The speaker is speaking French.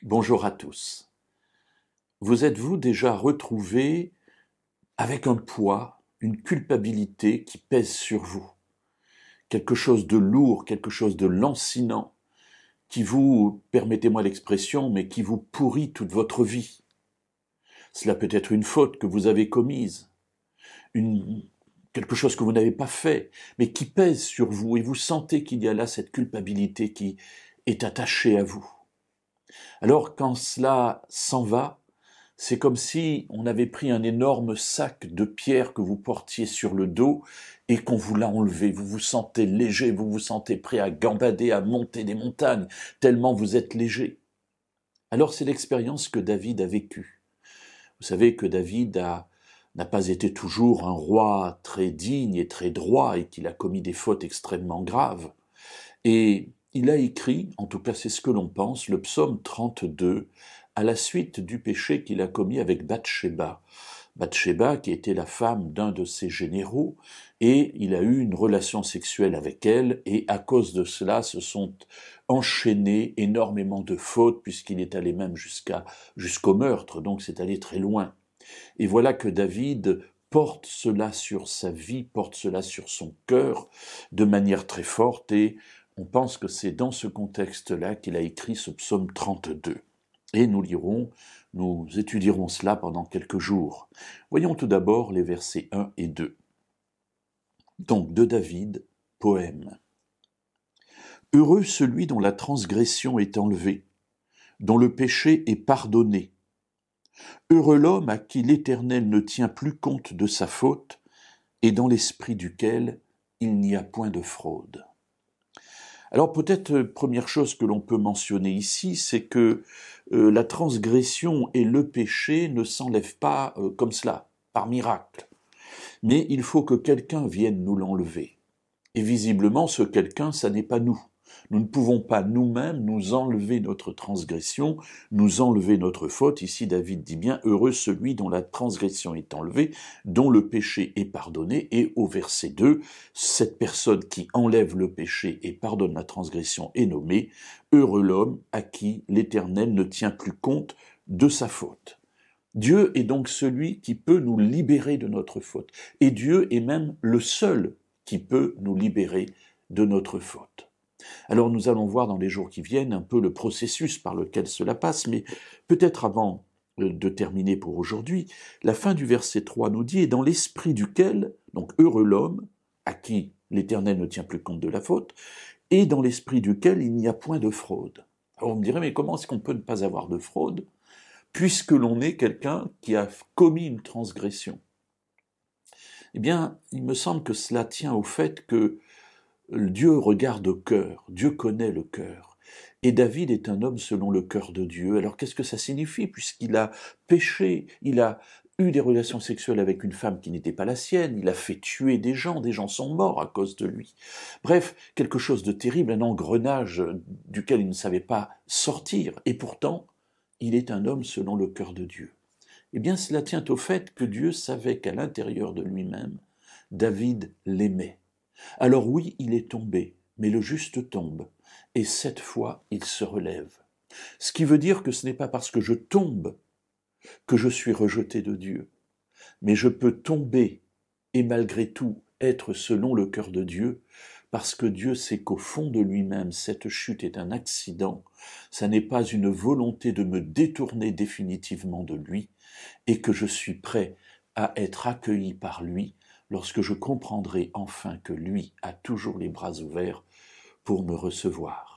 Bonjour à tous. Vous êtes-vous déjà retrouvé avec un poids, une culpabilité qui pèse sur vous? Quelque chose de lourd, quelque chose de lancinant, qui vous, permettez-moi l'expression, mais qui vous pourrit toute votre vie. Cela peut être une faute que vous avez commise, quelque chose que vous n'avez pas fait, mais qui pèse sur vous et vous sentez qu'il y a là cette culpabilité qui est attachée à vous. Alors quand cela s'en va, c'est comme si on avait pris un énorme sac de pierres que vous portiez sur le dos et qu'on vous l'a enlevé. Vous vous sentez léger, vous vous sentez prêt à gambader, à monter des montagnes, tellement vous êtes léger. Alors c'est l'expérience que David a vécue. Vous savez que David n'a pas été toujours un roi très digne et très droit et qu'il a commis des fautes extrêmement graves. Et il a écrit, en tout cas c'est ce que l'on pense, le psaume 32, à la suite du péché qu'il a commis avec Bathsheba. Bathsheba, qui était la femme d'un de ses généraux, et il a eu une relation sexuelle avec elle, et à cause de cela se sont enchaînées énormément de fautes, puisqu'il est allé même jusqu'au meurtre, donc c'est allé très loin. Et voilà que David porte cela sur sa vie, porte cela sur son cœur, de manière très forte, et on pense que c'est dans ce contexte-là qu'il a écrit ce psaume 32. Et nous étudierons cela pendant quelques jours. Voyons tout d'abord les versets 1 et 2. Donc, de David, poème. Heureux celui dont la transgression est enlevée, dont le péché est pardonné. Heureux l'homme à qui l'Éternel ne tient plus compte de sa faute, et dans l'esprit duquel il n'y a point de fraude. Alors peut-être première chose que l'on peut mentionner ici, c'est que la transgression et le péché ne s'enlèvent pas comme cela, par miracle. Mais il faut que quelqu'un vienne nous l'enlever. Et visiblement, ce quelqu'un, ça n'est pas nous. Nous ne pouvons pas nous-mêmes nous enlever notre transgression, nous enlever notre faute. Ici, David dit bien, heureux celui dont la transgression est enlevée, dont le péché est pardonné. Et au verset 2, cette personne qui enlève le péché et pardonne la transgression est nommée, heureux l'homme à qui l'Éternel ne tient plus compte de sa faute. Dieu est donc celui qui peut nous libérer de notre faute. Et Dieu est même le seul qui peut nous libérer de notre faute. Alors nous allons voir dans les jours qui viennent un peu le processus par lequel cela passe, mais peut-être avant de terminer pour aujourd'hui, la fin du verset 3 nous dit « Et dans l'esprit duquel, donc heureux l'homme, à qui l'Éternel ne tient plus compte de la faute, et dans l'esprit duquel il n'y a point de fraude. » Alors on me dirait « Mais comment est-ce qu'on peut ne pas avoir de fraude, puisque l'on est quelqu'un qui a commis une transgression ?» Eh bien, il me semble que cela tient au fait que Dieu regarde au cœur, Dieu connaît le cœur. Et David est un homme selon le cœur de Dieu. Alors qu'est-ce que ça signifie? Puisqu'il a péché, il a eu des relations sexuelles avec une femme qui n'était pas la sienne, il a fait tuer des gens sont morts à cause de lui. Bref, quelque chose de terrible, un engrenage duquel il ne savait pas sortir. Et pourtant, il est un homme selon le cœur de Dieu. Eh bien, cela tient au fait que Dieu savait qu'à l'intérieur de lui-même, David l'aimait. Alors oui, il est tombé, mais le juste tombe, et 7 fois il se relève. Ce qui veut dire que ce n'est pas parce que je tombe que je suis rejeté de Dieu, mais je peux tomber et malgré tout être selon le cœur de Dieu, parce que Dieu sait qu'au fond de lui-même, cette chute est un accident, ça n'est pas une volonté de me détourner définitivement de lui, et que je suis prêt à être accueilli par lui, lorsque je comprendrai enfin que lui a toujours les bras ouverts pour me recevoir.